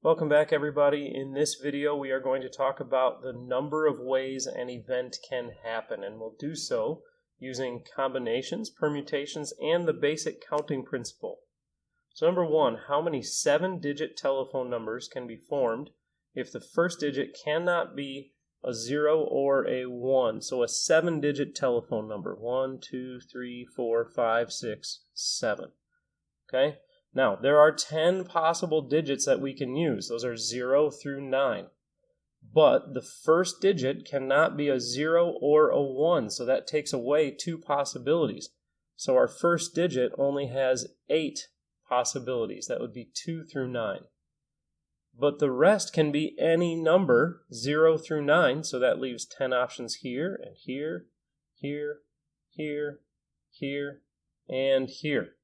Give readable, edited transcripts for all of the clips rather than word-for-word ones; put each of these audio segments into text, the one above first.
Welcome back, everybody. In this video we are going to talk about the number of ways an event can happen, and we'll do so using combinations, permutations, and the basic counting principle. So number one, how many 7-digit telephone numbers can be formed if the first digit cannot be a 0 or a 1? So a 7-digit telephone number, 1, 2, 3, 4, 5, 6, 7. Okay? Now, there are 10 possible digits that we can use. Those are 0 through 9. But the first digit cannot be a 0 or a 1, so that takes away 2 possibilities. So our first digit only has 8 possibilities. That would be 2 through 9. But the rest can be any number, 0 through 9, so that leaves 10 options here, and here, here, here, here, and here.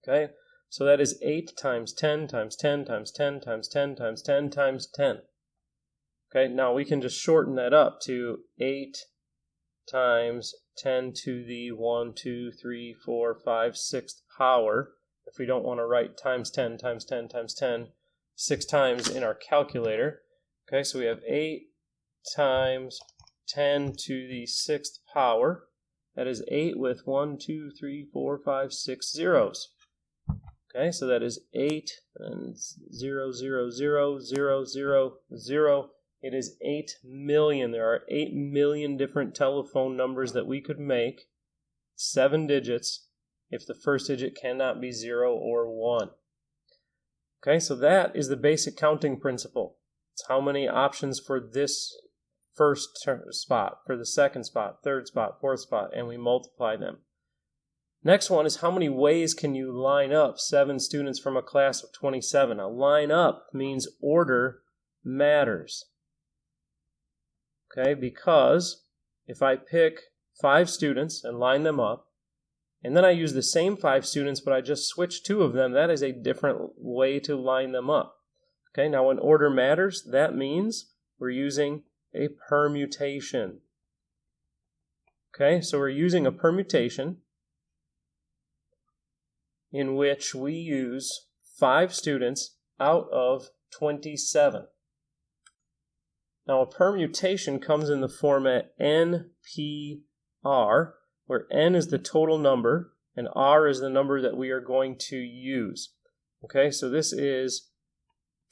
Okay? So that is 8 times 10 times 10 times 10 times 10 times 10 times 10. Okay, now we can just shorten that up to 8 times 10 to the 1, 2, 3, 4, 5, 6th power. If we don't want to write times 10 times 10 times 10 6 times in our calculator. Okay, so we have 8 times 10 to the 6th power. That is 8 with 1, 2, 3, 4, 5, 6 zeros. Okay, so that is 8 and 0, 0, 0, 0, 0, 0. It is 8 million. There are 8 million different telephone numbers that we could make, 7 digits, if the first digit cannot be 0 or 1. Okay, so that is the basic counting principle. It's how many options for this first spot, for the second spot, third spot, fourth spot, and we multiply them. Next one is how many ways can you line up 7 students from a class of 27? Now, line up means order matters. Okay, because if I pick 5 students and line them up, and then I use the same 5 students, but I just switch 2 of them, that is a different way to line them up. Okay, now when order matters, that means we're using a permutation. Okay, so we're using a permutation in which we use 5 students out of 27. Now a permutation comes in the format NPR, where N is the total number and R is the number that we are going to use. Okay, so this is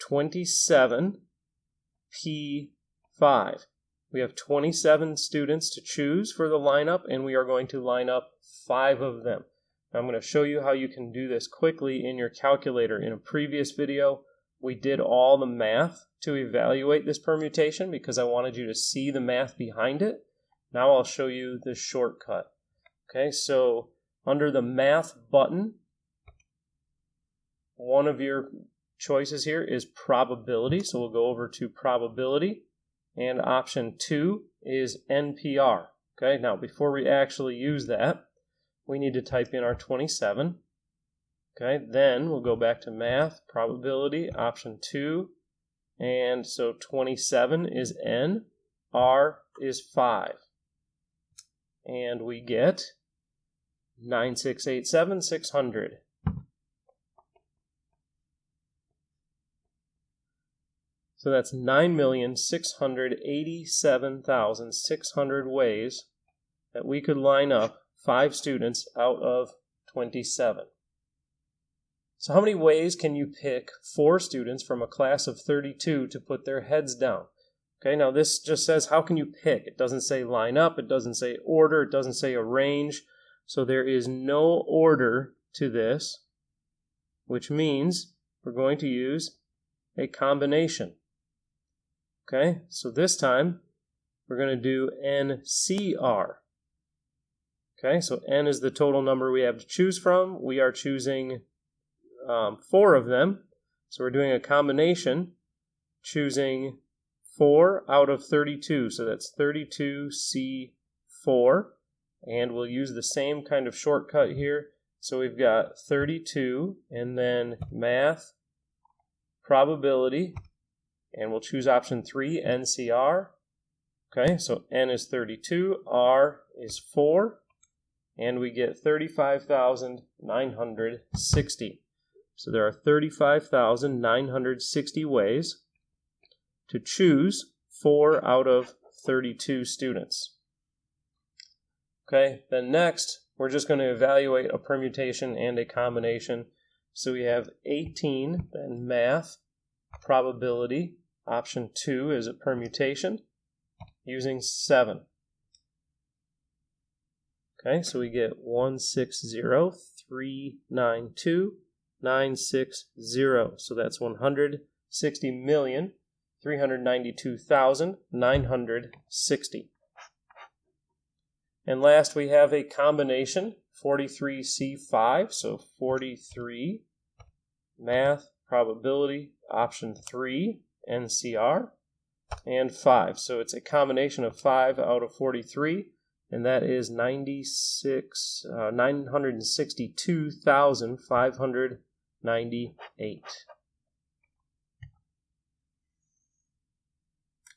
27P5. We have 27 students to choose for the lineup, and we are going to line up 5 of them. I'm going to show you how you can do this quickly in your calculator. In a previous video, we did all the math to evaluate this permutation because I wanted you to see the math behind it. Now I'll show you the shortcut. Okay, so under the math button, one of your choices here is probability. So we'll go over to probability, and option 2 is NPR. Okay, now before we actually use that, we need to type in our 27. Okay, then we'll go back to math, probability, option 2. And so 27 is N, R is 5. And we get 9687, 600. So that's 9,687,600 ways that we could line up 5 students out of 27. So how many ways can you pick 4 students from a class of 32 to put their heads down? Okay, now this just says how can you pick. It doesn't say line up, it doesn't say order, it doesn't say arrange. So there is no order to this, which means we're going to use a combination. Okay, so this time we're going to do NCR. Okay, so N is the total number we have to choose from. We are choosing 4 of them. So we're doing a combination, choosing 4 out of 32. So that's 32C4. And we'll use the same kind of shortcut here. So we've got 32 and then math, probability, and we'll choose option 3, NCR. Okay, so N is 32, R is 4. And we get 35,960. So there are 35,960 ways to choose 4 out of 32 students. Okay, then next, we're just going to evaluate a permutation and a combination. So we have 18, then math, probability. Option 2 is a permutation using 7. Okay, so we get 160,392,960. So that's 160,392,960. And last we have a combination, 43C5, so 43, math, probability, option 3, NCR, and 5. So it's a combination of 5 out of 43, and that is 962,598.